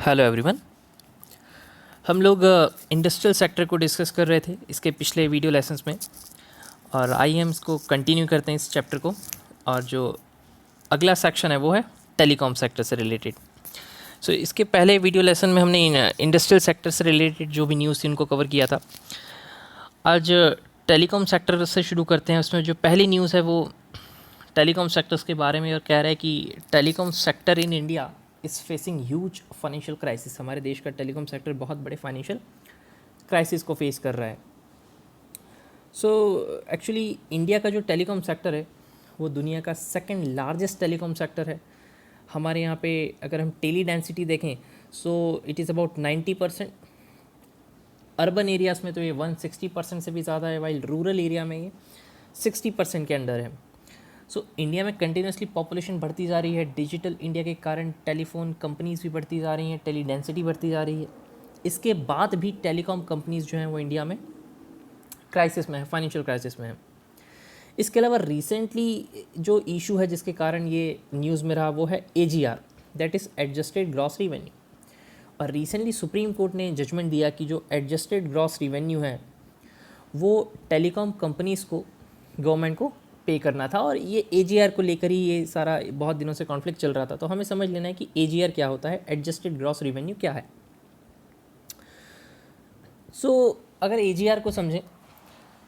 Hello everyone. हम लोग industrial sector को डिस्कस कर रहे थे इसके पिछले वीडियो लेसन्स में, और आइए हम इसको कंटिन्यू करते हैं इस चैप्टर को। और जो अगला सेक्शन है वो है टेलीकॉम सेक्टर से रिलेटेड। सो इसके पहले वीडियो लेसन में हमने इंडस्ट्रियल सेक्टर से रिलेटेड जो भी न्यूज़ थी उनको कवर किया था। आज टेलीकॉम सेक्टर से शुरू करते हैं। उसमें जो पहली न्यूज़ है वो टेलीकॉम सेक्टर्स के बारे में, और कह रहा है कि telecom sector in India is facing huge financial crisis. हमारे देश का टेलीकॉम सेक्टर बहुत बड़े फाइनेंशियल क्राइसिस को फेस कर रहा है। सो एक्चुअली इंडिया का जो टेलीकॉम सेक्टर है वो दुनिया का सेकंड लार्जेस्ट टेलीकॉम सेक्टर है। हमारे यहाँ पे अगर हम टेली डेंसिटी देखें so it is about 90%। Urban areas में तो ये 160% से भी ज़्यादा है, वाइल रूरल एरिया में ये 60% के अंडर है। सो इंडिया में कंटिन्यूसली पॉपुलेशन बढ़ती जा रही है। डिजिटल इंडिया के कारण टेलीफोन कंपनीज़ भी बढ़ती जा रही हैं, टेली डेंसिटी बढ़ती जा रही है। इसके बाद भी टेलीकॉम कंपनीज़ जो हैं वो इंडिया में क्राइसिस में है, फाइनेंशियल क्राइसिस में है। इसके अलावा रिसेंटली जो इशू है जिसके कारण ये न्यूज़ में रहा वो है AGR, that is adjusted gross revenue. और रिसेंटली सुप्रीम कोर्ट ने जजमेंट दिया कि जो एडजस्टेड ग्रॉस रिवेन्यू है वो टेलीकॉम कंपनीज़ को, गवर्नमेंट को पे करना था। और ये AGR को लेकर ही ये सारा बहुत दिनों से कॉन्फ्लिक्ट चल रहा था। तो हमें समझ लेना है कि AGR क्या होता है, एडजस्टेड ग्रॉस रिवेन्यू क्या है। सो अगर AGR को समझें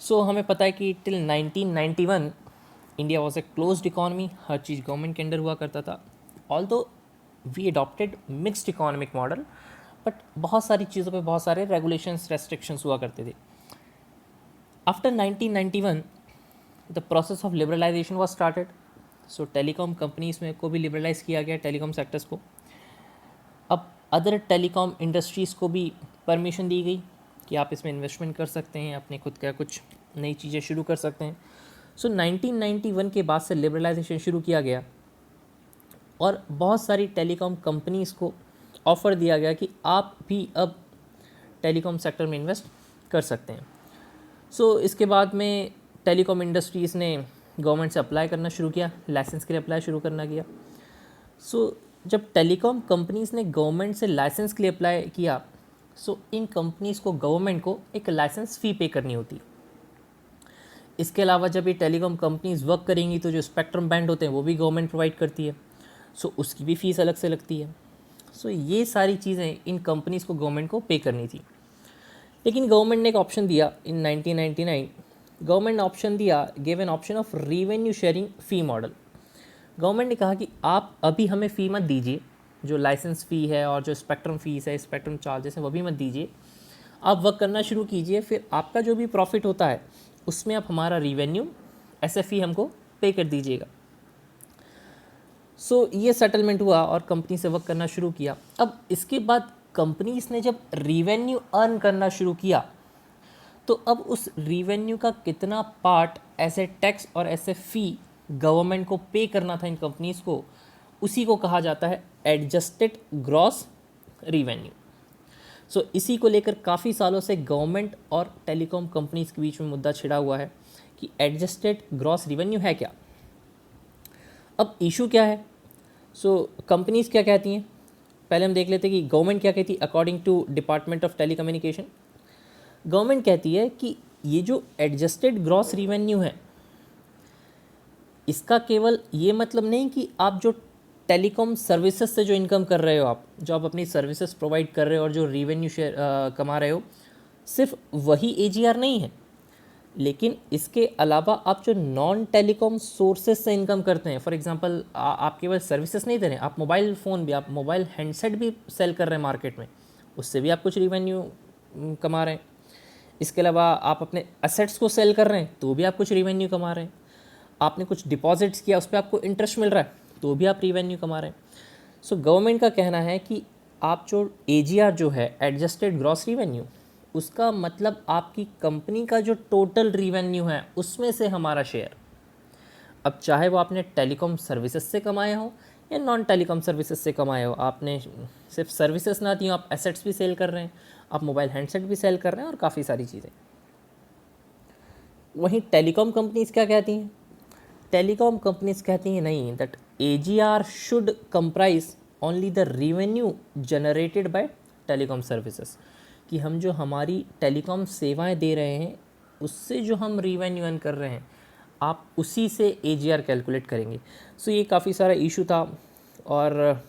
सो हमें पता है कि till 1991 India was a closed economy. हर चीज़ गवर्नमेंट के अंडर हुआ करता था। Although we adopted mixed economic model, but बहुत सारी चीज़ों पे बहुत सारे रेगुलेशंस, रेस्ट्रिक्शंस हुआ करते थे। After 1991 the process of liberalisation was started. So telecom companies में को भी लिबरलाइज किया गया, टेलीकॉम सेक्टर्स को। अब अदर टेलीकॉम इंडस्ट्रीज़ को भी परमिशन दी गई कि आप इसमें इन्वेस्टमेंट कर सकते हैं, अपने खुद का कुछ नई चीज़ें शुरू कर सकते हैं। सो 1991 के बाद से लिबरलाइजेशन शुरू किया गया और बहुत सारी टेलीकॉम कंपनीज़ को ऑफ़र दिया गया कि आप भी अब टेलीकॉम सेक्टर में इन्वेस्ट कर सकते हैं। सो इसके बाद में टेलीकॉम इंडस्ट्रीज़ ने गवर्नमेंट से अप्लाई करना शुरू किया, लाइसेंस के लिए अप्लाई शुरू करना किया। सो जब टेलीकॉम कंपनीज़ ने गवर्नमेंट से लाइसेंस के लिए अप्लाई किया सो इन कंपनीज़ को, गवर्नमेंट को एक लाइसेंस फ़ी पे करनी होती है। इसके अलावा जब ये टेलीकॉम कंपनीज़ वर्क करेंगी तो जो स्पेक्ट्रम बैंड होते हैं वो भी गवर्नमेंट प्रोवाइड करती है। सो उसकी भी फ़ीस अलग से लगती है। सो ये सारी चीज़ें इन कंपनीज़ को गवर्नमेंट को पे करनी थी। लेकिन गवर्नमेंट ने एक ऑप्शन दिया इन 1999। गवर्नमेंट ने ऑप्शन दिया, give an option of revenue sharing fee model. Government ने कहा कि आप अभी हमें फ़ी मत दीजिए, जो लाइसेंस फ़ी है और जो स्पेक्ट्रम फ़ीस है, स्पेक्ट्रम चार्जेस हैं, वो भी मत दीजिए। आप वर्क करना शुरू कीजिए, फिर आपका जो भी प्रॉफिट होता है उसमें आप हमारा रेवेन्यू एस एफ ई हमको पे कर दीजिएगा। सो ये सेटलमेंट हुआ और कंपनी से वर्क करना शुरू किया। अब इसके बाद कंपनीज ने जब रेवेन्यू अर्न करना शुरू किया तो अब उस रेवेन्यू का कितना पार्ट ऐसे टैक्स और ऐसे फ़ी गवर्नमेंट को पे करना था इन कंपनीज़ को, उसी को कहा जाता है एडजस्टेड ग्रॉस रेवेन्यू। सो इसी को लेकर काफ़ी सालों से गवर्नमेंट और टेलीकॉम कंपनीज़ के बीच में मुद्दा छिड़ा हुआ है कि एडजस्टेड ग्रॉस रेवेन्यू है क्या। अब इशू क्या है, सो कंपनीज़ क्या कहती हैं, पहले हम देख लेते हैं कि गवर्नमेंट क्या कहती है। According to department of telecommunication, government कहती है कि ये जो एडजस्टेड ग्रॉस रेवेन्यू है इसका केवल ये मतलब नहीं कि आप जो टेलीकॉम सर्विसेज से जो इनकम कर रहे हो, आप जो आप अपनी सर्विसेज प्रोवाइड कर रहे हो और जो रेवेन्यू शेयर कमा रहे हो, सिर्फ वही AGR नहीं है, लेकिन इसके अलावा आप जो नॉन टेलीकॉम सोर्सेज से इनकम करते हैं, फॉर एग्जांपल आप केवल सर्विसेज नहीं दे रहे हैं, आप मोबाइल फ़ोन भी, आप मोबाइल हैंडसेट भी सेल कर रहे हैं मार्केट में, उससे भी आप कुछ रेवेन्यू कमा रहे हैं। इसके अलावा आप अपने असेट्स को सेल कर रहे हैं तो भी आप कुछ रेवेन्यू कमा रहे हैं। आपने कुछ डिपॉजिट्स किया, उस पर आपको इंटरेस्ट मिल रहा है तो भी आप रेवेन्यू कमा रहे हैं। सो गवर्नमेंट का कहना है कि आप जो AGR जो है, एडजस्टेड ग्रॉस रेवेन्यू, उसका मतलब आपकी कंपनी का जो टोटल रेवेन्यू है उसमें से हमारा शेयर। अब चाहे वो आपने टेलीकॉम सर्विसेज से कमाए हो या नॉन टेलीकॉम सर्विसेज से कमाए हो, आपने सिर्फ सर्विसेज ना दी हो, आप एसेट्स भी सेल कर रहे हैं, आप मोबाइल हैंडसेट भी सेल कर रहे हैं और काफ़ी सारी चीज़ें। वहीं टेलीकॉम कंपनीज़ क्या कहती हैं, टेलीकॉम कंपनीज़ कहती हैं नहीं, that AGR should comprise only the revenue generated by telecom services, कि हम जो हमारी टेलीकॉम सेवाएं दे रहे हैं उससे जो हम रेवेन्यू अर्न कर रहे हैं आप उसी से AGR कैलकुलेट करेंगे। सो ये काफ़ी सारा इशू था और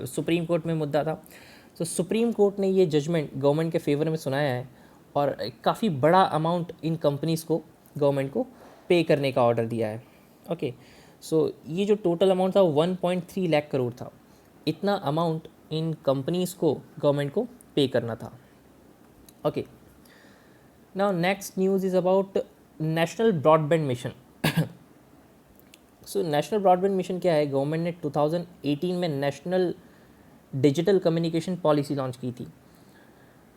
सुप्रीम कोर्ट में मुद्दा था। तो सुप्रीम कोर्ट ने ये जजमेंट गवर्नमेंट के फेवर में सुनाया है और काफ़ी बड़ा अमाउंट इन कंपनीज़ को गवर्नमेंट को पे करने का ऑर्डर दिया है। ओके, सो ये जो टोटल अमाउंट था 1.3 लाख करोड़ था। इतना अमाउंट इन कंपनीज़ को गवर्नमेंट को पे करना था। Okay, now next news is about national broadband mission. So national broadband mission क्या है? गवर्नमेंट ने 2018 में national digital communication policy launch की थी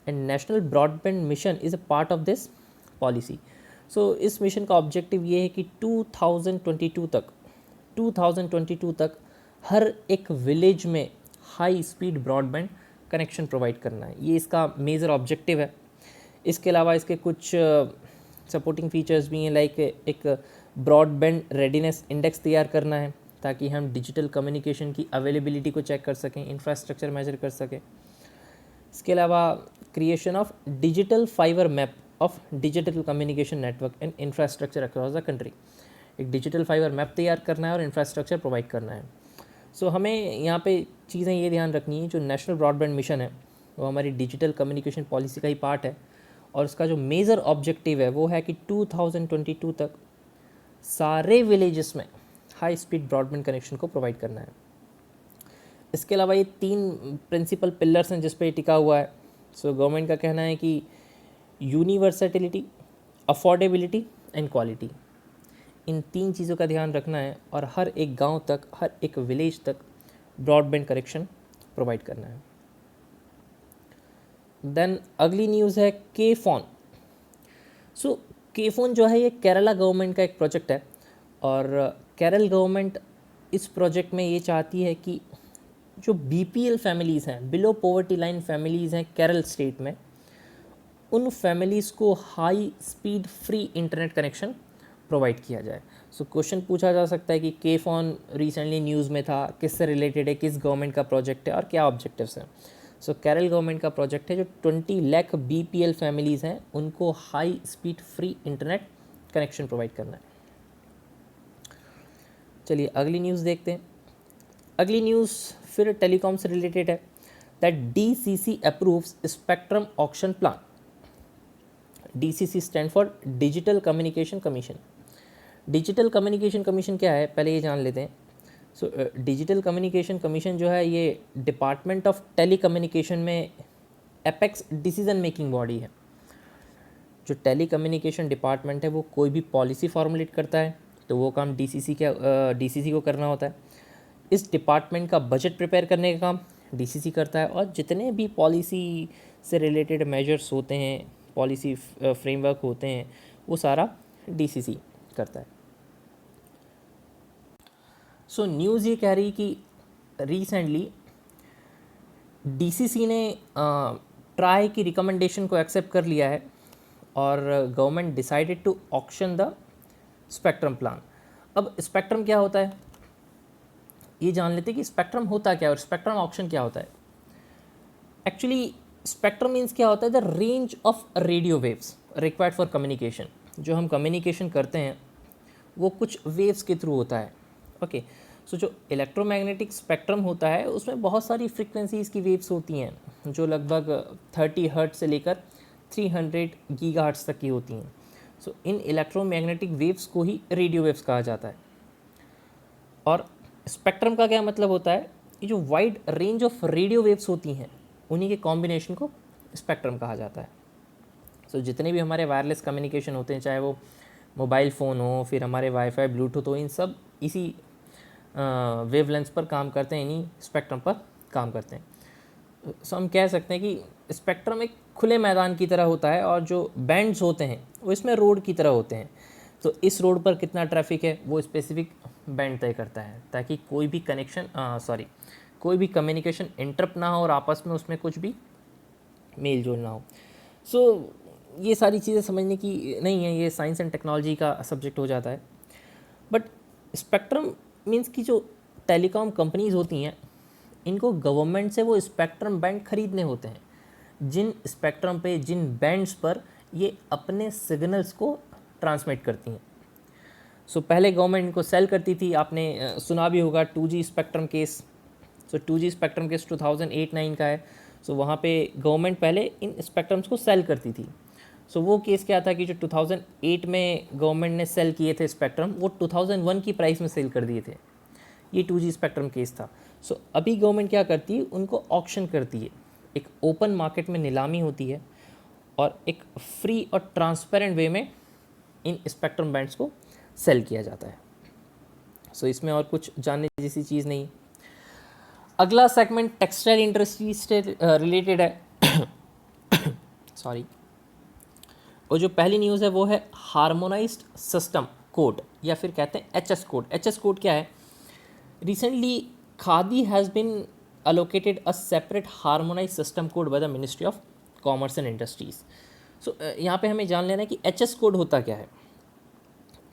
and national broadband mission is a part of this policy. So इस mission का objective ये है कि 2022 तक हर एक विलेज में high speed broadband connection provide करना है। ये इसका मेजर ऑब्जेक्टिव है। इसके अलावा इसके कुछ सपोर्टिंग फीचर्स भी हैं, लाइक एक ब्रॉडबैंड रेडीनेस इंडेक्स तैयार करना है ताकि हम डिजिटल कम्युनिकेशन की अवेलेबिलिटी को चेक कर सकें, इंफ्रास्ट्रक्चर मेजर कर सकें। इसके अलावा creation of digital fibre map of digital communication network and infrastructure across the country. एक डिजिटल फाइबर मैप तैयार करना है और इंफ्रास्ट्रक्चर प्रोवाइड करना है। सो हमें यहाँ पे चीज़ें ये ध्यान रखनी है, जो नेशनल ब्रॉडबैंड मिशन है वो हमारी डिजिटल कम्युनिकेशन पॉलिसी का ही पार्ट है और उसका जो मेजर ऑब्जेक्टिव है वो है कि 2022 तक सारे विलेजेस में हाई स्पीड ब्रॉडबैंड कनेक्शन को प्रोवाइड करना है। इसके अलावा ये 3 प्रिंसिपल पिलर्स हैं जिस पे टिका हुआ है। सो गवर्नमेंट का कहना है कि यूनिवर्सलिटी, अफोर्डेबिलिटी एंड क्वालिटी, इन 3 चीज़ों का ध्यान रखना है और हर एक गांव तक, हर एक विलेज तक ब्रॉडबैंड कनेक्शन प्रोवाइड करना है। देन अगली न्यूज़ है के फोन। सो के फोन जो है ये केरला गवर्नमेंट का एक प्रोजेक्ट है और केरल गवर्नमेंट इस प्रोजेक्ट में ये चाहती है कि जो BPL फैमिलीज़ हैं, बिलो पॉवर्टी लाइन फैमिलीज़ हैं केरल स्टेट में, उन फैमिलीज़ को high speed free internet connection provide किया जाए। सो क्वेश्चन पूछा जा सकता है कि के फोन रिसेंटली न्यूज़ में था, किससे रिलेटेड है, किस गवर्नमेंट का प्रोजेक्ट है और क्या ऑब्जेक्टिव्स हैं। सो केरल गवर्नमेंट का प्रोजेक्ट है जो 20 लाख BPL फैमिलीज़ हैं उनको high speed free internet connection provide करना है। चलिए अगली न्यूज़ देखते हैं। अगली न्यूज़ फिर टेलीकॉम से रिलेटेड है, that DCC approves spectrum auction plan. DCC stand for digital communication commission. Digital communication commission क्या है पहले ये जान लेते हैं। सो डिजिटल कम्युनिकेशन कमीशन जो है ये डिपार्टमेंट ऑफ टेली कम्युनिकेशन में एपेक्स डिसीजन मेकिंग बॉडी है। जो टेली कम्युनिकेशन डिपार्टमेंट है वो कोई भी पॉलिसी फॉर्मुलेट करता है तो वो काम DCC को करना होता है। इस डिपार्टमेंट का बजट प्रिपेयर करने का काम DCC करता है और जितने भी पॉलिसी से रिलेटेड मेजर्स होते हैं, पॉलिसी फ्रेमवर्क होते हैं, वो सारा DCC करता है। सो न्यूज़ ये कह रही कि रिसेंटली DCC ने ट्राई की रिकमेंडेशन को एक्सेप्ट कर लिया है और government decided to auction the spectrum plan. अब स्पेक्ट्रम क्या होता है ये जान लेते हैं कि स्पेक्ट्रम होता क्या है और स्पेक्ट्रम ऑक्शन क्या होता है। एक्चुअली स्पेक्ट्रम मीन्स क्या होता है, the range of radio waves required for communication. जो हम कम्युनिकेशन करते हैं वो कुछ वेव्स के थ्रू होता है। ओके, सो जो इलेक्ट्रोमैग्नेटिक स्पेक्ट्रम होता है उसमें बहुत सारी फ्रीक्वेंसीज़ की वेव्स होती हैं जो लगभग 30 हर्ट्ज से लेकर 300 गीगाहर्ट्ज तक की होती हैं। सो इन इलेक्ट्रोमैग्नेटिक वेव्स को ही रेडियो वेव्स कहा जाता है। और स्पेक्ट्रम का क्या मतलब होता है, ये जो wide range of radio waves होती हैं उन्हीं के कॉम्बिनेशन को स्पेक्ट्रम कहा जाता है। सो जितने भी हमारे वायरलेस कम्युनिकेशन होते हैं, चाहे वो मोबाइल फ़ोन हो, फिर हमारे वाईफाई ब्लूटूथ हो, इन सब इसी वेवलेंथ्स पर काम करते हैं, इन्हीं स्पेक्ट्रम पर काम करते हैं। सो हम कह सकते हैं कि स्पेक्ट्रम एक खुले मैदान की तरह होता है और जो बैंड्स होते हैं वो इसमें रोड की तरह होते हैं। तो इस रोड पर कितना ट्रैफिक है वो स्पेसिफिक बैंड तय करता है ताकि कोई भी कोई भी कम्युनिकेशन इंटरप्ट ना हो और आपस में उसमें कुछ भी मेल जोल ना हो। सो ये सारी चीज़ें समझने की नहीं है, ये साइंस एंड टेक्नोलॉजी का सब्जेक्ट हो जाता है। बट स्पेक्ट्रम मीन्स कि जो टेलीकॉम कंपनीज़ होती हैं इनको गवर्नमेंट से वो स्पेक्ट्रम बैंड खरीदने होते हैं, जिन स्पेक्ट्रम पे, जिन बैंड्स पर ये अपने सिग्नल्स को ट्रांसमिट करती हैं। सो पहले गवर्नमेंट इनको सेल करती थी, आपने सुना भी होगा 2G स्पेक्ट्रम केस। सो 2G स्पेक्ट्रम केस 2008-9 का है। सो वहाँ पे गवर्नमेंट पहले इन स्पेक्ट्रम्स को सेल करती थी। सो वो केस क्या था कि जो 2008 में गवर्नमेंट ने सेल किए थे स्पेक्ट्रम, वो 2001 की प्राइस में सेल कर दिए थे। ये 2G स्पेक्ट्रम केस था। सो अभी गवर्नमेंट क्या करती है, उनको ऑक्शन करती है, एक ओपन मार्केट में नीलामी होती है और एक फ्री और ट्रांसपेरेंट वे में इन स्पेक्ट्रम बैंड्स को सेल किया जाता है। सो इसमें और कुछ जानने जैसी चीज़ नहीं। अगला सेगमेंट टेक्सटाइल इंडस्ट्री से रिलेटेड है। सॉरी। और जो पहली न्यूज़ है वो है हार्मोनाइज्ड सिस्टम कोड, या फिर कहते हैं HS कोड। HS कोड क्या है? Recently khadi has been allocated a separate harmonize system code by the ministry of commerce and industries. So यहाँ पे हमें जान लेना है कि HS कोड होता क्या है।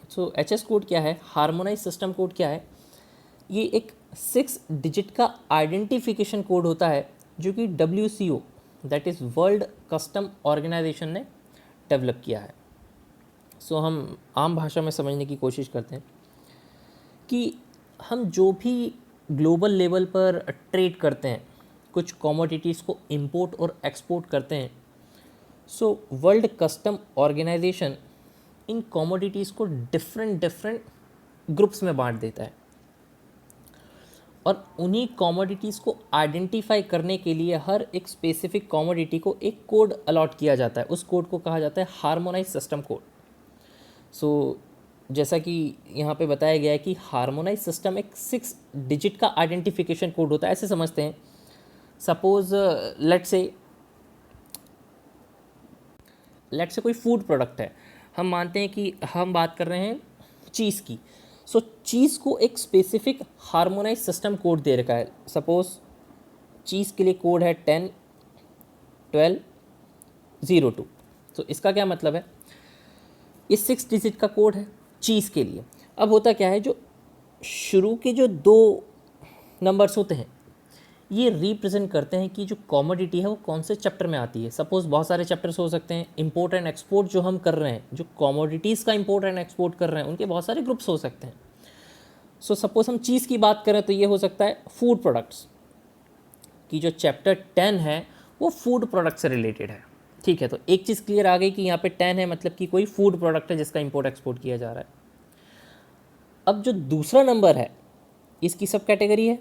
सो HS कोड क्या है, हार्मोनाइज सिस्टम कोड क्या है? ये एक 6 डिजिट का आइडेंटिफिकेशन कोड होता है जो कि WCO, that is world custom organisation ने डेवलप किया है। सो हम आम भाषा में समझने की कोशिश करते हैं कि हम जो भी ग्लोबल लेवल पर ट्रेड करते हैं, कुछ कमोडिटीज़ को इंपोर्ट और एक्सपोर्ट करते हैं, सो वर्ल्ड कस्टम ऑर्गेनाइजेशन इन कमोडिटीज़ को डिफरेंट ग्रुप्स में बांट देता है और उन्हीं कमोडिटीज़ को आइडेंटिफाई करने के लिए हर एक स्पेसिफिक कमोडिटी को एक कोड अलॉट किया जाता है। उस कोड को कहा जाता है हार्मोनाइज सिस्टम कोड। सो जैसा कि यहाँ पे बताया गया है कि हार्मोनाइज सिस्टम एक 6 डिजिट का आइडेंटिफिकेशन कोड होता है। ऐसे समझते हैं, सपोज लेट्स से कोई फूड प्रोडक्ट है, हम मानते हैं कि हम बात कर रहे हैं चीज़ की। सो चीज़ को एक स्पेसिफिक हार्मोनाइज सिस्टम कोड दे रखा है। सपोज चीज़ के लिए कोड है 10 12 02। तो इसका क्या मतलब है, ये 6 डिजिट का कोड है चीज़ के लिए। अब होता क्या है, जो शुरू के जो 2 नंबर्स होते हैं ये रिप्रेजेंट करते हैं कि जो कमोडिटी है वो कौन से चैप्टर में आती है। सपोज बहुत सारे चैप्टर्स हो सकते हैं, इंपोर्ट एंड एक्सपोर्ट जो हम कर रहे हैं, जो कमोडिटीज़ का इंपोर्ट एंड एक्सपोर्ट कर रहे हैं, उनके बहुत सारे ग्रुप्स हो सकते हैं। सो सपोज हम चीज़ की बात करें तो ये हो सकता है फूड प्रोडक्ट्स की, जो चैप्टर 10 है वो फूड प्रोडक्ट से रिलेटेड है। ठीक है, तो एक चीज़ क्लियर आ गई कि यहाँ पे 10 है मतलब कि कोई फूड प्रोडक्ट है जिसका इंपोर्ट एक्सपोर्ट किया जा रहा है। अब जो दूसरा नंबर है इसकी सब कैटेगरी है।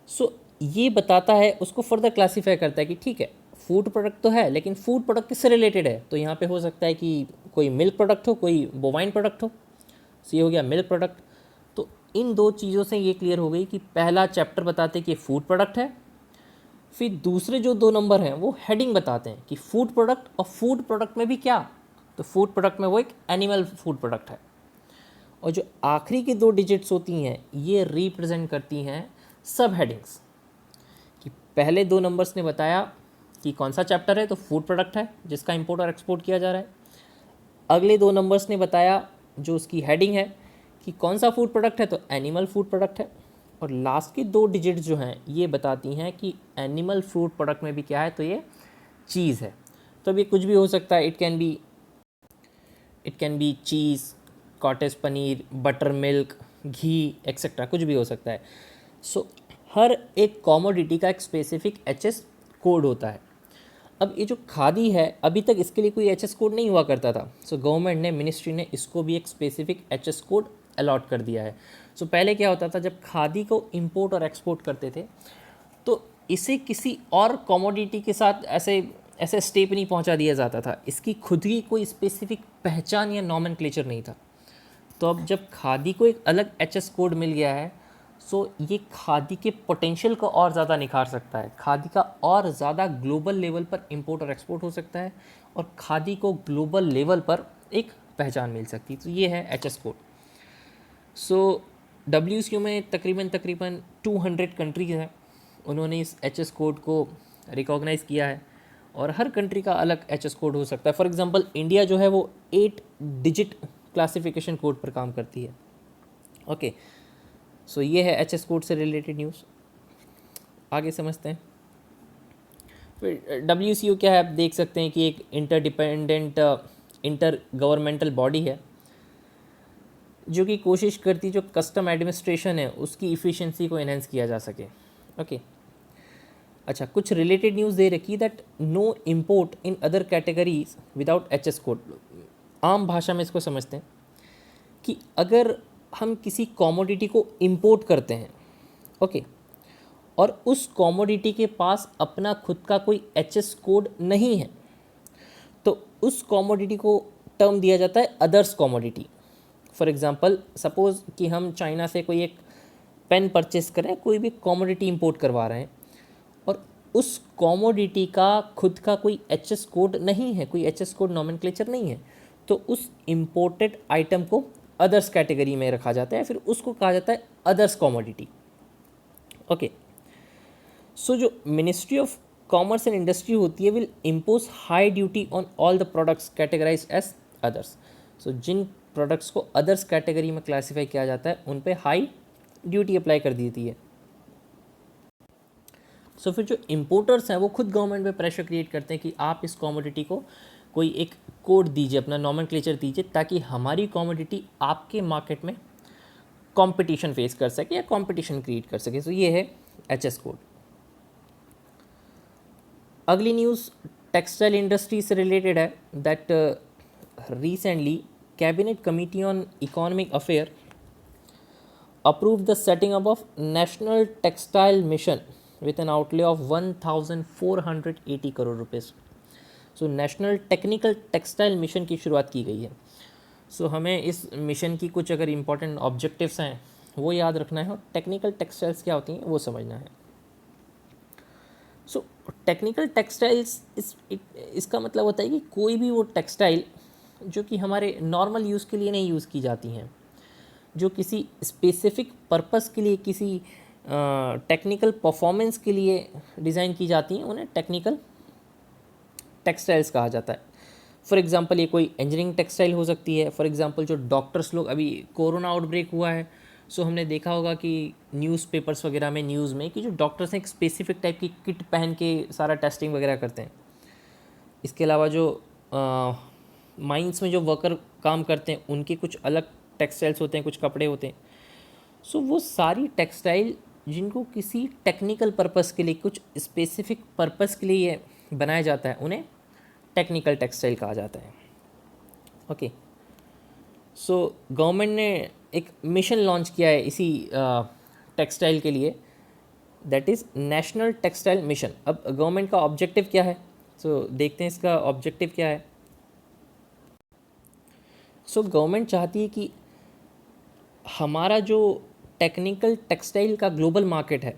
सो ये बताता है, उसको फर्दर क्लासीफाई करता है कि ठीक है फूड प्रोडक्ट तो है, लेकिन फूड प्रोडक्ट किससे रिलेटेड है। तो यहाँ पे हो सकता है कि कोई मिल्क प्रोडक्ट हो, कोई बोवाइन प्रोडक्ट हो। सो ये हो गया मिल्क प्रोडक्ट। तो इन 2 चीज़ों से ये क्लियर हो गई कि पहला चैप्टर बताते हैं कि फूड प्रोडक्ट है, फिर दूसरे जो 2 नंबर हैं वो हेडिंग बताते हैं कि फूड प्रोडक्ट, और फूड प्रोडक्ट में भी क्या, तो फूड प्रोडक्ट में वो एक एनिमल फूड प्रोडक्ट है। और जो आखिरी की 2 डिजिट्स होती हैं ये रिप्रेजेंट करती हैं सब हेडिंग्स, कि पहले 2 नंबर्स ने बताया कि कौन सा चैप्टर है, तो फूड प्रोडक्ट है जिसका इंपोर्ट और एक्सपोर्ट किया जा रहा है। अगले 2 नंबर्स ने बताया जो उसकी हेडिंग है कि कौन सा फूड प्रोडक्ट है, तो एनिमल फूड प्रोडक्ट है। और लास्ट की 2 डिजिट्स जो हैं ये बताती हैं कि एनिमल फूड प्रोडक्ट में भी क्या है, तो ये चीज़ है। तो अब ये कुछ भी हो सकता है, it can be cheese, cottage paneer, butter milk, ghee etcetera, कुछ भी हो सकता है। सो हर एक कॉमोडिटी का एक स्पेसिफिक HS कोड होता है। अब ये जो खादी है, अभी तक इसके लिए कोई HS कोड नहीं हुआ करता था। सो गवर्नमेंट ने, मिनिस्ट्री ने इसको भी एक स्पेसिफिक HS कोड अलॉट कर दिया है। सो पहले क्या होता था, जब खादी को इंपोर्ट और एक्सपोर्ट करते थे तो इसे किसी और कॉमोडिटी के साथ ऐसे स्टेप नहीं पहुंचा दिया जाता था। इसकी खुद की कोई स्पेसिफिक पहचान या नॉमेनक्लेचर नहीं था। तो अब जब खादी को एक अलग HS कोड मिल गया है, सो ये खादी के पोटेंशियल को और ज़्यादा निखार सकता है, खादी का और ज़्यादा ग्लोबल लेवल पर इंपोर्ट और एक्सपोर्ट हो सकता है, और खादी को ग्लोबल लेवल पर एक पहचान मिल सकती है। तो ये है HS कोड। सो WCO में तकरीबन 200 कंट्रीज़ हैं, उन्होंने इस HS कोड को रिकॉग्नाइज़ किया है, और हर कंट्री का अलग HS कोड हो सकता है। फॉर एग्जांपल इंडिया जो है वो 8 डिजिट क्लासिफिकेशन कोड पर काम करती है। ओके, सो ये है HS कोड से रिलेटेड न्यूज़। आगे समझते हैं। फिर WCO क्या है, आप देख सकते हैं कि एक इंटरडिपेंडेंट इंटर गवर्नमेंटल बॉडी है जो कि कोशिश करती जो कस्टम एडमिनिस्ट्रेशन है उसकी इफ़िशियंसी को इन्हेंस किया जा सके। ओके अच्छा, कुछ रिलेटेड न्यूज़ दे रखी that no import in other categories without HS कोड। आम भाषा में इसको समझते हैं कि अगर हम किसी कॉमोडिटी को इम्पोर्ट करते हैं, ओके, और उस कॉमोडिटी के पास अपना खुद का कोई HS कोड नहीं है, तो उस कॉमोडिटी को टर्म दिया जाता है others commodity. For example suppose कि हम चाइना से कोई एक पेन परचेस करें, कोई भी कॉमोडिटी इंपोर्ट करवा रहे हैं और उस कॉमोडिटी का खुद का कोई HS कोड नहीं है, कोई HS कोड नॉमेनक्लेचर नहीं है, तो उस इम्पोर्टेड आइटम को अदर्स कैटेगरी में रखा जाता है, फिर उसको कहा जाता है अदर्स कॉमोडिटी। ओके, सो जो ministry of commerce and industry होती है will impose high duty on all the products categorise as others. So जिन प्रोडक्ट्स को अदर्स कैटेगरी में क्लासीफाई किया जाता है उन पे हाई ड्यूटी अप्लाई कर दी है। सो फिर जो इम्पोर्टर्स हैं वो खुद गवर्नमेंट पे प्रेशर क्रिएट करते हैं कि आप इस कॉमोडिटी को कोई एक कोड दीजिए, अपना नॉमेनक्लेचर दीजिए, ताकि हमारी कॉमोडिटी आपके मार्केट में कंपटीशन फेस कर सके या कंपटीशन क्रिएट कर सके। सो ये है HS कोड। अगली न्यूज़ टेक्सटाइल इंडस्ट्री से रिलेटेड है that recently cabinet committee on economic affair approved the setting up of national textile mission with an outlay of 1480 crore rupees. So national technical textile mission की शुरुआत की गई है। सो हमें इस मिशन की कुछ अगर इम्पोर्टेंट ऑब्जेक्टिव्स हैं वो याद रखना है और टेक्निकल टेक्सटाइल्स क्या होती हैं वो समझना है। सो टेक्निकल टेक्सटाइल्स इसका मतलब होता है कि कोई भी वो टेक्सटाइल जो कि हमारे नॉर्मल यूज़ के लिए नहीं यूज़ की जाती हैं, जो किसी स्पेसिफिक पर्पस के लिए, किसी टेक्निकल परफॉर्मेंस के लिए डिज़ाइन की जाती हैं, उन्हें टेक्निकल टेक्सटाइल्स कहा जाता है। फॉर एग्जांपल ये कोई इंजीनियरिंग टेक्सटाइल हो सकती है। फॉर एग्जांपल जो डॉक्टर्स लोग, अभी कोरोना आउटब्रेक हुआ है, सो हमने देखा होगा कि न्यूज़पेपर्स वगैरह में, न्यूज़ में, कि जो डॉक्टर्स हैं एक स्पेसिफिक टाइप की किट पहन के सारा टेस्टिंग वगैरह करते हैं। इसके अलावा जो माइंस में जो वर्कर काम करते हैं उनके कुछ अलग टेक्सटाइल्स होते हैं, कुछ कपड़े होते हैं। सो वो सारी टेक्सटाइल जिनको किसी टेक्निकल पर्पस के लिए, कुछ स्पेसिफिक पर्पस के लिए बनाया जाता है, उन्हें टेक्निकल टेक्सटाइल कहा जाता है। ओके, सो गवर्नमेंट ने एक मिशन लॉन्च किया है इसी टेक्सटाइल के लिए, that is national textile mission. अब गवर्नमेंट का ऑब्जेक्टिव क्या है, सो देखते हैं इसका ऑब्जेक्टिव क्या है। सो गवर्नमेंट चाहती है कि हमारा जो टेक्निकल टेक्सटाइल का ग्लोबल मार्केट है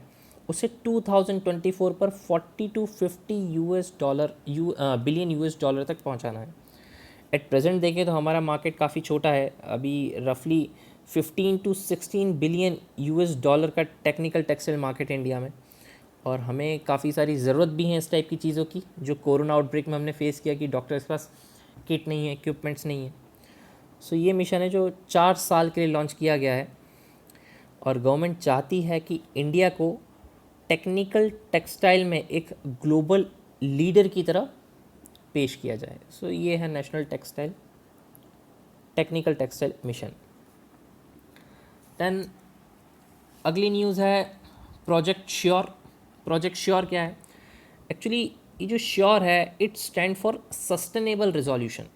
उसे 2024 पर 40 to 50 बिलियन US डॉलर तक पहुंचाना है। एट प्रेजेंट देखें तो हमारा मार्केट काफ़ी छोटा है, अभी रफली 15 to 16 बिलियन US डॉलर का टेक्निकल टेक्सटाइल मार्केट है इंडिया में, और हमें काफ़ी सारी ज़रूरत भी है इस टाइप की चीज़ों की, जो कोरोना आउटब्रेक में हमने फेस किया कि डॉक्टर्स के पास किट नहीं है, इक्विपमेंट्स नहीं है। सो ये मिशन है जो 4 साल के लिए लॉन्च किया गया है, और गवर्नमेंट चाहती है कि इंडिया को टेक्निकल टेक्सटाइल में एक ग्लोबल लीडर की तरह पेश किया जाए। सो ये है national technical textile mission. Then अगली न्यूज़ है प्रोजेक्ट श्योर। प्रोजेक्ट श्योर क्या है? एक्चुअली ये जो श्योर है, it stand for sustainable resolution.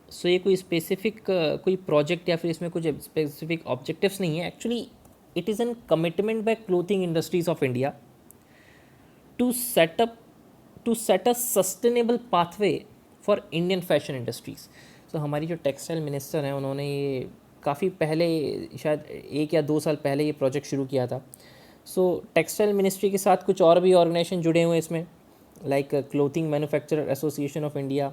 So ये कोई स्पेसिफिक कोई प्रोजेक्ट या फिर इसमें कुछ स्पेसिफिक ऑब्जेक्टिव्स नहीं है। Actually it is an commitment by clothing industries of India to set a sustainable pathway for Indian fashion industries. So हमारी जो टेक्सटाइल मिनिस्टर हैं उन्होंने ये काफ़ी पहले, शायद 1 या 2 साल पहले ये प्रोजेक्ट शुरू किया था। सो टेक्सटाइल मिनिस्ट्री के साथ कुछ और भी ऑर्गेनाइजेशन जुड़े हुए हैं इसमें, like clothing manufacturer association of India,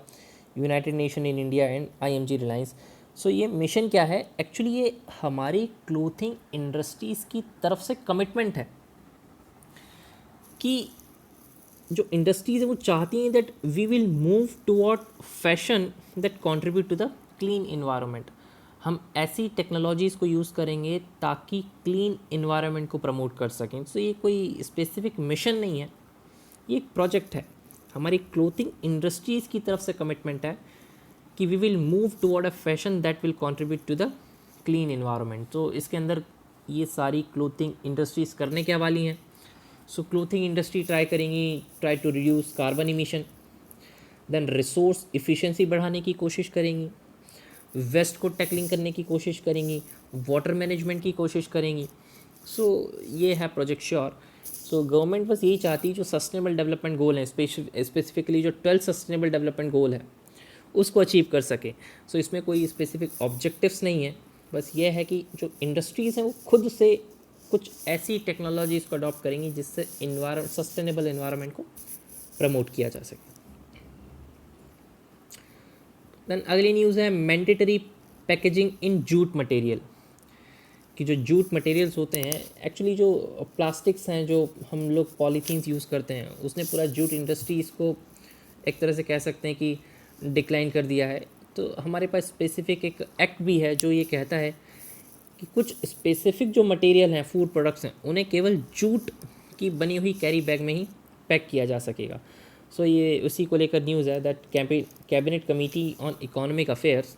united nation in India and IMG Reliance. So ये मिशन क्या है? एक्चुअली ये हमारी क्लोथिंग इंडस्ट्रीज़ की तरफ से कमिटमेंट है कि जो इंडस्ट्रीज़ है वो चाहती हैं that we will move toward fashion that contribute to the clean environment. हम ऐसी टेक्नोलॉजीज़ को यूज़ करेंगे ताकि क्लीन इन्वायरमेंट को प्रमोट कर सकें। सो ये कोई स्पेसिफिक मिशन नहीं है, ये एक प्रोजेक्ट है। हमारी क्लोथिंग इंडस्ट्रीज़ की तरफ से कमिटमेंट है कि we will move toward a fashion that will contribute to the clean environment. तो इसके अंदर ये सारी क्लोथिंग इंडस्ट्रीज़ करने क्या वाली हैं? सो क्लोथिंग इंडस्ट्री ट्राई करेंगी, try to reduce carbon emission, then resource efficiency बढ़ाने की कोशिश करेंगी, वेस्ट को टैकलिंग करने की कोशिश करेंगी, वाटर मैनेजमेंट की कोशिश करेंगी। सो ये है प्रोजेक्ट श्योर। सो गवर्नमेंट बस यही चाहती है जो सस्टेनेबल डेवलपमेंट गोल है, स्पेसिफिकली जो 12 सस्टेनेबल डेवलपमेंट गोल है उसको अचीव कर सके। सो इसमें कोई स्पेसिफिक ऑब्जेक्टिव्स नहीं है, बस ये है कि जो इंडस्ट्रीज़ हैं वो खुद से कुछ ऐसी टेक्नोलॉजीज़ को अडॉप्ट करेंगी जिससे सस्टेनेबल इन्वायरमेंट को प्रमोट किया जा सके। देन अगली न्यूज़ है मैंडेटरी पैकेजिंग इन जूट मटेरियल। कि जो जूट मटेरियल्स होते हैं, एक्चुअली जो प्लास्टिक्स हैं जो हम लोग पॉलीथीन्स यूज़ करते हैं, उसने पूरा जूट इंडस्ट्रीज़ को एक तरह से कह सकते हैं कि डिक्लाइन कर दिया है। तो हमारे पास स्पेसिफिक एक एक्ट भी है जो ये कहता है कि कुछ स्पेसिफिक जो मटेरियल हैं, फूड प्रोडक्ट्स हैं, उन्हें केवल जूट की बनी हुई कैरी बैग में ही पैक किया जा सकेगा। सो ये उसी को लेकर न्यूज़ है that cabinet committee on economic affairs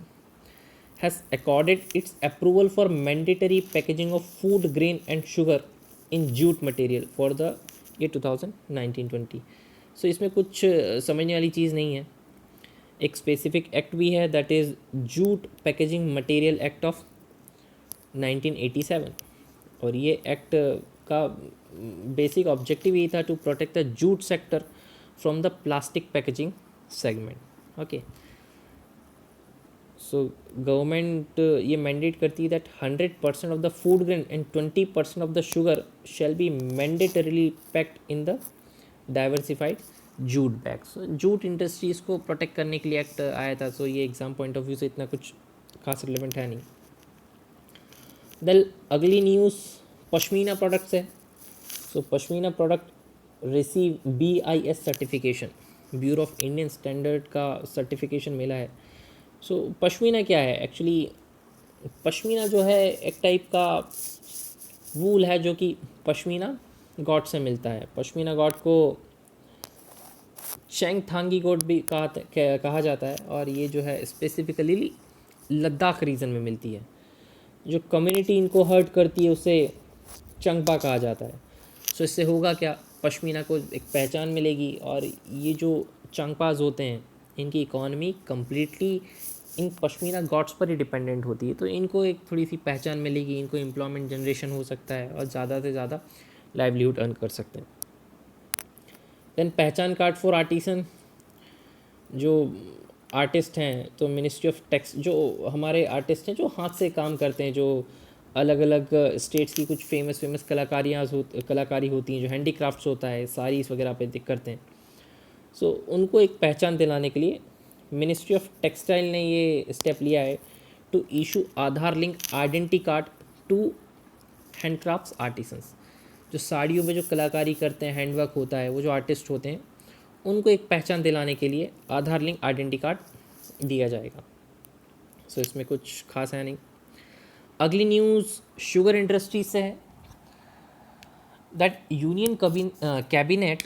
has accorded its approval for mandatory packaging of food grain and sugar in jute material for the year 2019-20। सो इसमें कुछ समझने वाली चीज़ नहीं है। एक स्पेसिफिक एक्ट भी है that is jute packaging material act of 1987, और ये एक्ट का बेसिक ऑब्जेक्टिव यही था to protect the jute sector from the plastic packaging segment. Okay, so government ये मैंडेट करती है that 100% of the food grain and 20% of the sugar shall be mandatorily packed in the diversified jute bags. Jute industries को protect करने के लिए act आया था। सो ये एग्ज़ाम पॉइंट ऑफ व्यू से इतना कुछ खास रिलेवेंट है नहीं। देन अगली न्यूज़ पश्मीना प्रोडक्ट्स है। So pashmina product receive BIS certification, bureau of Indian standard का सर्टिफिकेशन मिला है। सो पश्मीना क्या है? एक्चुअली पश्मीना जो है एक टाइप का वूल है जो कि पश्मीना गॉड से मिलता है। पश्मीना गॉड को चैंगथांगी गॉड भी कहा जाता है, और ये जो है स्पेसिफिकली लद्दाख रीजन में मिलती है। जो कम्युनिटी इनको हर्ट करती है उसे चंगपा कहा जाता है। सो इससे होगा क्या, पश्मीना को एक पहचान मिलेगी, और ये जो चंगपाज होते हैं इनकी economy completely in pashmina goats पर ही डिपेंडेंट होती है। तो इनको एक थोड़ी सी पहचान मिलेगी, इनको एम्प्लॉयमेंट जनरेशन हो सकता है और ज़्यादा से ज़्यादा लाइवलीहुड अर्न कर सकते हैं। देन पहचान कार्ड फॉर आर्टिसन, जो आर्टिस्ट हैं, तो मिनिस्ट्री ऑफ टेक्स, जो हमारे आर्टिस्ट हैं जो हाथ से काम करते हैं, जो अलग अलग स्टेट्स की कुछ फेमस कलाकारी होती हैं, जो हैंडीक्राफ्ट्स होता है, साड़ीज़ वगैरह पे करते हैं। सो उनको एक पहचान दिलाने के लिए मिनिस्ट्री ऑफ टेक्सटाइल ने ये स्टेप लिया है to issue Aadhaar link identity card to handcrafts artisans. जो साड़ियों में जो कलाकारी करते हैं, हैंडवर्क होता है, वो जो आर्टिस्ट होते हैं, उनको एक पहचान दिलाने के लिए आधार लिंक आइडेंटिटी कार्ड दिया जाएगा। सो इसमें कुछ खास है नहीं। अगली न्यूज़ शुगर इंडस्ट्री से है that union cabinet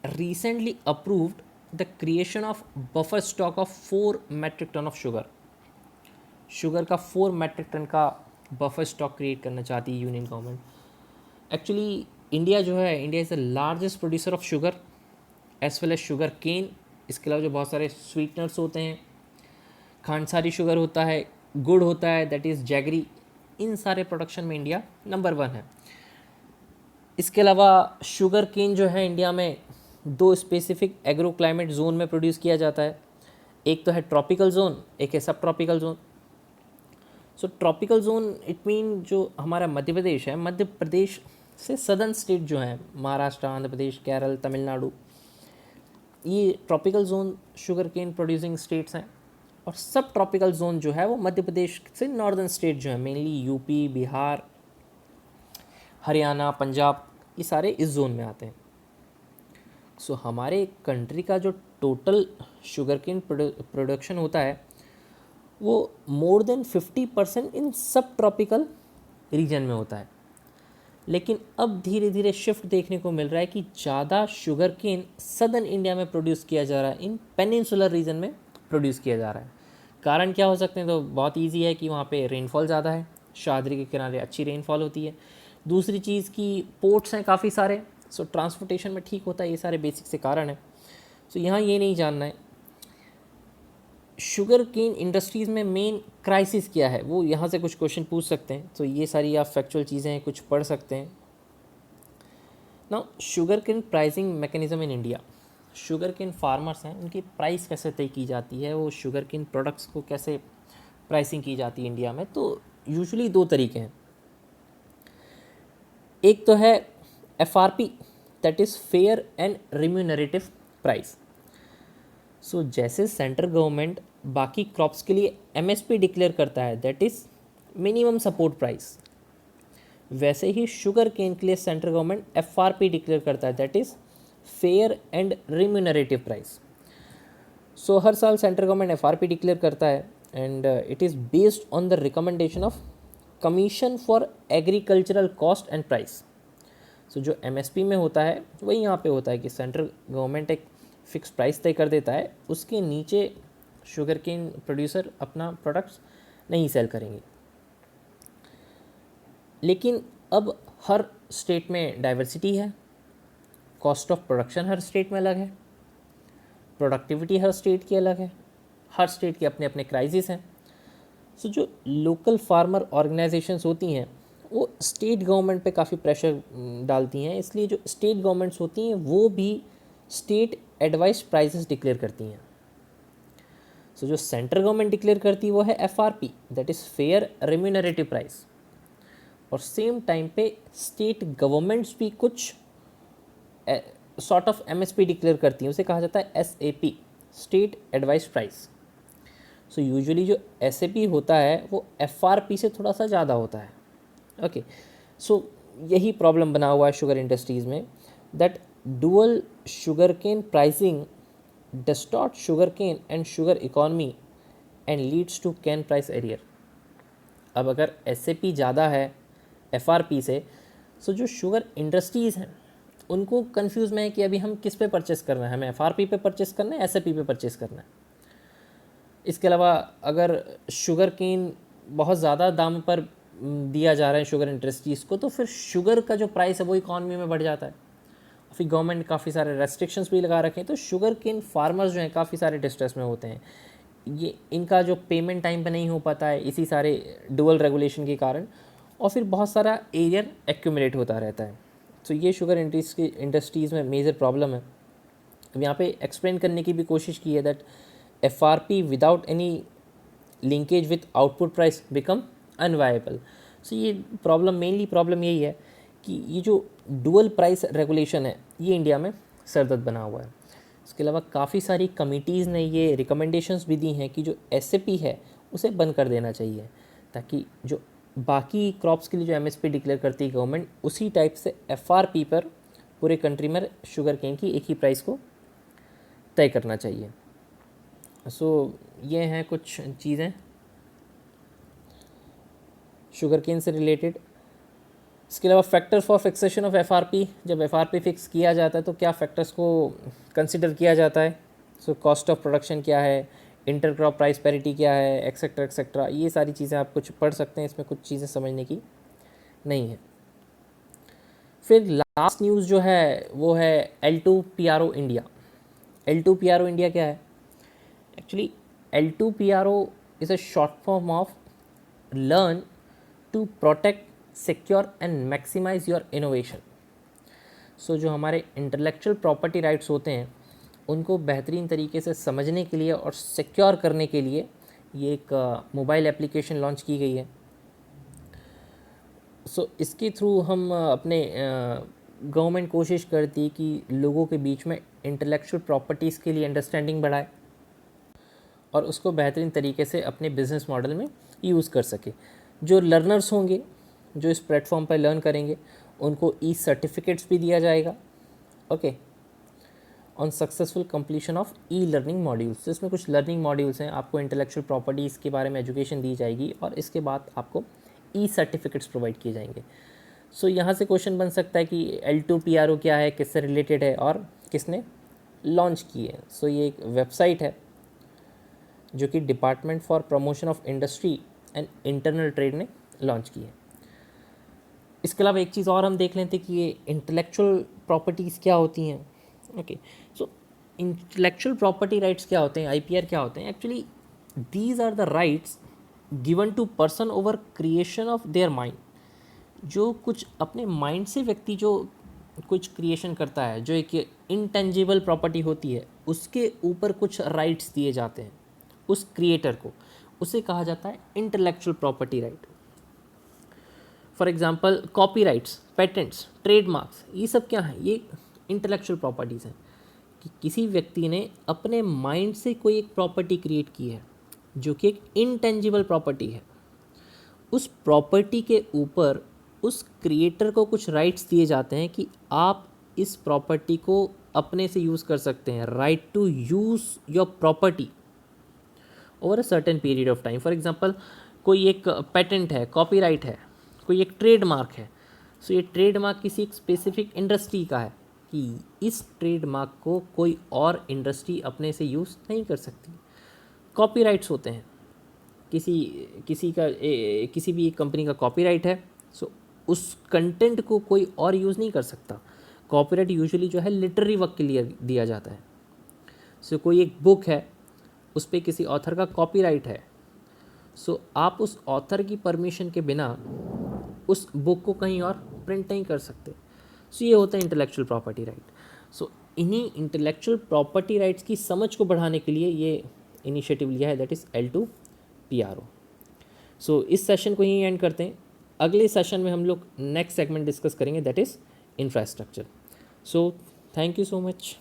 recently approved the creation of buffer stock of 4 metric ton of sugar। Sugar का 4 metric ton का बफर स्टॉक क्रिएट करना चाहती है यूनियन गवर्नमेंट। एक्चुअली इंडिया जो है, India is the largest producer of sugar as well as sugarcane. इसके अलावा जो बहुत सारे स्वीटनर्स होते हैं, खांडसारी शुगर होता है, गुड़ होता है दैट इज़ जैगरी, इन सारे प्रोडक्शन में इंडिया नंबर 1 है। इसके अलावा शुगर केन जो है इंडिया में 2 स्पेसिफिक एग्रो क्लाइमेट जोन में प्रोड्यूस किया जाता है। एक तो है ट्रॉपिकल जोन, एक है सब tropical zone. So tropical zone it mean जो हमारा मध्य प्रदेश है, मध्य प्रदेश से सदर्न स्टेट जो है, महाराष्ट्र, आंध्र प्रदेश, केरल, तमिलनाडु, ये tropical zone sugarcane producing states हैं। और सब ट्रॉपिकल जोन जो है वो मध्य प्रदेश से नॉर्दर्न स्टेट जो है, मेनली यूपी, बिहार, हरियाणा, पंजाब, ये सारे इस जोन में आते हैं। सो हमारे कंट्री का जो टोटल शुगर केन प्रोडक्शन होता है वो मोर देन 50% इन सब ट्रॉपिकल रीजन में होता है। लेकिन अब धीरे धीरे शिफ्ट देखने को मिल रहा है कि ज़्यादा शुगर केन सदर्न इंडिया में प्रोड्यूस किया जा रहा है, इन पेनिनसुलर रीजन में प्रोड्यूस किया जा रहा है। कारण क्या हो सकते हैं? तो बहुत इजी है कि वहाँ पे रेनफॉल ज़्यादा है, शाहदरी के किनारे अच्छी रेनफॉल होती है। दूसरी चीज़ की पोर्ट्स हैं काफ़ी सारे, सो ट्रांसपोर्टेशन में ठीक होता है। ये सारे बेसिक से कारण हैं। सो यहाँ ये नहीं जानना है शुगर केन इंडस्ट्रीज़ में मेन क्राइसिस क्या है, वो यहाँ से कुछ क्वेश्चन पूछ सकते हैं। तो ये सारी आप फैक्चुअल चीज़ें कुछ पढ़ सकते हैं। ना sugarcane pricing mechanism in India, sugarcane farmers हैं, उनकी प्राइस कैसे तय की जाती है, वो शुगर केन प्रोडक्ट्स को कैसे प्राइसिंग की जाती है इंडिया में। तो यूजुअली दो तरीके हैं। एक तो है FRP, that is fair and remunerative price. So जैसे सेंट्रल गवर्नमेंट बाकी क्रॉप्स के लिए MSP डिक्लेयर करता है, that is minimum support price, वैसे ही शुगर केन के लिए सेंट्रल गवर्नमेंट FRP डिक्लेयर करता है, that is fair and remunerative price. So हर साल सेंट्रल गवर्नमेंट FRP डिक्लेयर करता है and it is based on the recommendation of commission for agricultural cost and price. So जो MSP में होता है वही यहाँ पे होता है कि सेंट्रल गवर्नमेंट एक फिक्स प्राइस तय कर देता है, उसके नीचे शुगर केन प्रोड्यूसर अपना प्रोडक्ट्स नहीं सेल करेंगे। लेकिन अब हर स्टेट में डाइवर्सिटी है, cost of production her state में अलग है, प्रोडक्टिविटी हर स्टेट की अलग है, हर स्टेट के अपने अपने क्राइसिस हैं। सो जो लोकल फार्मर ऑर्गेनाइजेशंस होती हैं वो स्टेट गवर्नमेंट पे काफ़ी प्रेशर डालती हैं, इसलिए जो स्टेट गवर्नमेंट्स होती हैं वो भी स्टेट एडवाइस प्राइसेस डिक्लेयर करती हैं। सो जो सेंट्रल गवर्नमेंट डिक्लेयर करती है वो है FRP, that is fair remunerative price. और सेम टाइम पे स्टेट गवर्नमेंट्स भी कुछ सॉर्ट ऑफ MSP डिक्लेयर करती हैं, उसे कहा जाता है SAP, state advice price. So usually जो SAP होता है वो FRP से थोड़ा सा ज़्यादा होता है। ओके, सो यही प्रॉब्लम बना हुआ है शुगर इंडस्ट्रीज़ में, that dual sugarcane pricing distort sugarcane and sugar economy and leads to cane price arrear. अब अगर SAP ज़्यादा है FRP से, सो जो शुगर इंडस्ट्रीज़ हैं उनको कन्फ्यूज़ में है कि अभी हम किस पे परचेस करना है, हमें FRP पे परचेस करना है, SAP पे परचेस करना है। इसके अलावा अगर शुगर केन बहुत ज़्यादा दाम पर दिया जा रहा है शुगर इंडस्ट्रीज़ को, तो फिर शुगर का जो प्राइस है वो इकॉनमी में बढ़ जाता है। फिर गवर्नमेंट काफ़ी सारे रेस्ट्रिक्शंस भी लगा रखे हैं, तो शुगर केन फार्मर्स जो हैं काफ़ी सारे डिस्ट्रेस में होते हैं। ये इनका जो पेमेंट टाइम पे नहीं हो पाता है इसी सारे डुअल रेगुलेशन के कारण, और फिर बहुत सारा एरियर एक्यूमुलेट होता रहता है। तो ये शुगर इंडस्ट्रीज़ में मेजर प्रॉब्लम है। अब यहाँ पे एक्सप्लेन करने की भी कोशिश की है that FRP without any linkage with output price become unviable. So ये मेनली प्रॉब्लम यही है कि ये जो डुअल प्राइस रेगुलेशन है ये इंडिया में सरदर्द बना हुआ है। इसके अलावा काफ़ी सारी कमिटीज़ ने ये रिकमेंडेशंस भी दी हैं कि जो SAP है उसे बंद कर देना चाहिए, ताकि जो बाकी क्रॉप्स के लिए जो MSP डिक्लेयर करती है गवर्नमेंट, उसी टाइप से FRP पर पूरे कंट्री में शुगर केन की एक ही प्राइस को तय करना चाहिए। सो ये हैं कुछ चीज़ें शुगर केन से रिलेटेड। इसके अलावा factor for fixation of FRP, जब FRP फिक्स किया जाता है तो क्या फैक्टर्स को कंसिडर किया जाता है। सो कॉस्ट ऑफ प्रोडक्शन क्या है, इंटर क्रॉप प्राइस पैरिटी क्या है, एक्सेट्रा एक्सेट्रा, ये सारी चीज़ें आप कुछ पढ़ सकते हैं, इसमें कुछ चीज़ें समझने की नहीं है। फिर लास्ट न्यूज़ जो है वो है L2PRO इंडिया। L2PRO इंडिया क्या है? Actually L2PRO is a short form of learn to protect, secure and maximize your innovation. So जो हमारे इंटेलेक्चुअल प्रॉपर्टी राइट्स होते हैं उनको बेहतरीन तरीके से समझने के लिए और सिक्योर करने के लिए ये एक मोबाइल एप्लीकेशन लॉन्च की गई है। सो इसके थ्रू हम अपने गवर्नमेंट कोशिश करती है कि लोगों के बीच में इंटेलेक्चुअल प्रॉपर्टीज़ के लिए अंडरस्टैंडिंग बढ़ाए और उसको बेहतरीन तरीके से अपने बिजनेस मॉडल में यूज़ कर सके। जो लर्नर्स होंगे जो इस प्लेटफॉर्म पर लर्न करेंगे उनको सर्टिफिकेट्स भी दिया जाएगा। Okay, on successful completion of e learning modules. तो इसमें कुछ लर्निंग मॉड्यूल्स हैं, आपको इंटेलेक्चुअल प्रॉपर्टीज़ के बारे में एजुकेशन दी जाएगी और इसके बाद आपको ई सर्टिफिकेट्स प्रोवाइड किए जाएंगे। सो यहाँ से क्वेश्चन बन सकता है कि L2PRO क्या है, किससे रिलेटेड है और किसने लॉन्च की है। सो ये एक वेबसाइट है जो कि department for promotion of industry and internal trade ने लॉन्च की है। इसके अलावा एक चीज़ और हम देख लेते हैं कि ये इंटेलेक्चुअल प्रॉपर्टीज़ क्या होती हैं। Okay, so intellectual property rights क्या होते हैं, IPR क्या होते हैं? Actually these are the rights given to person over creation of their mind. जो कुछ अपने माइंड से व्यक्ति जो कुछ क्रिएशन करता है, जो एक इनटेंजिबल प्रॉपर्टी होती है, उसके ऊपर कुछ राइट्स दिए जाते हैं उस क्रिएटर को, उसे कहा जाता है intellectual property right. For example copyrights, patents, trademarks, ये सब क्या हैं? ये इंटेलेक्चुअल प्रॉपर्टीज़ हैं कि किसी व्यक्ति ने अपने माइंड से कोई एक प्रॉपर्टी क्रिएट की है जो कि एक इनटेंजिबल प्रॉपर्टी है। उस प्रॉपर्टी के ऊपर उस क्रिएटर को कुछ राइट्स दिए जाते हैं कि आप इस प्रॉपर्टी को अपने से यूज़ कर सकते हैं, right to use your property over a certain period of time. For example कोई एक पेटेंट है, कॉपीराइट है, कोई एक ट्रेडमार्क है। सो ये ट्रेडमार्क किसी एक स्पेसिफिक इंडस्ट्री का है कि इस ट्रेडमार्क को कोई और इंडस्ट्री अपने से यूज़ नहीं कर सकती। कॉपीराइट्स होते हैं, किसी भी कंपनी का कॉपीराइट है, सो उस कंटेंट को कोई और यूज़ नहीं कर सकता। कॉपीराइट यूजुअली जो है लिटरेरी वर्क के लिए दिया जाता है। सो कोई एक बुक है, उस पर किसी ऑथर का कॉपीराइट है, सो आप उस ऑथर की परमिशन के बिना उस बुक को कहीं और प्रिंट नहीं कर सकते। सो ये होता है इंटेलेक्चुअल प्रॉपर्टी राइट। सो इन्हीं इंटेलेक्चुअल प्रॉपर्टी राइट्स की समझ को बढ़ाने के लिए ये इनिशिएटिव लिया है, दैट इज़ L2PRO। सो इस सेशन को यहीं एंड करते हैं। अगले सेशन में हम लोग नेक्स्ट सेगमेंट डिस्कस करेंगे, that is infrastructure. So thank you so much.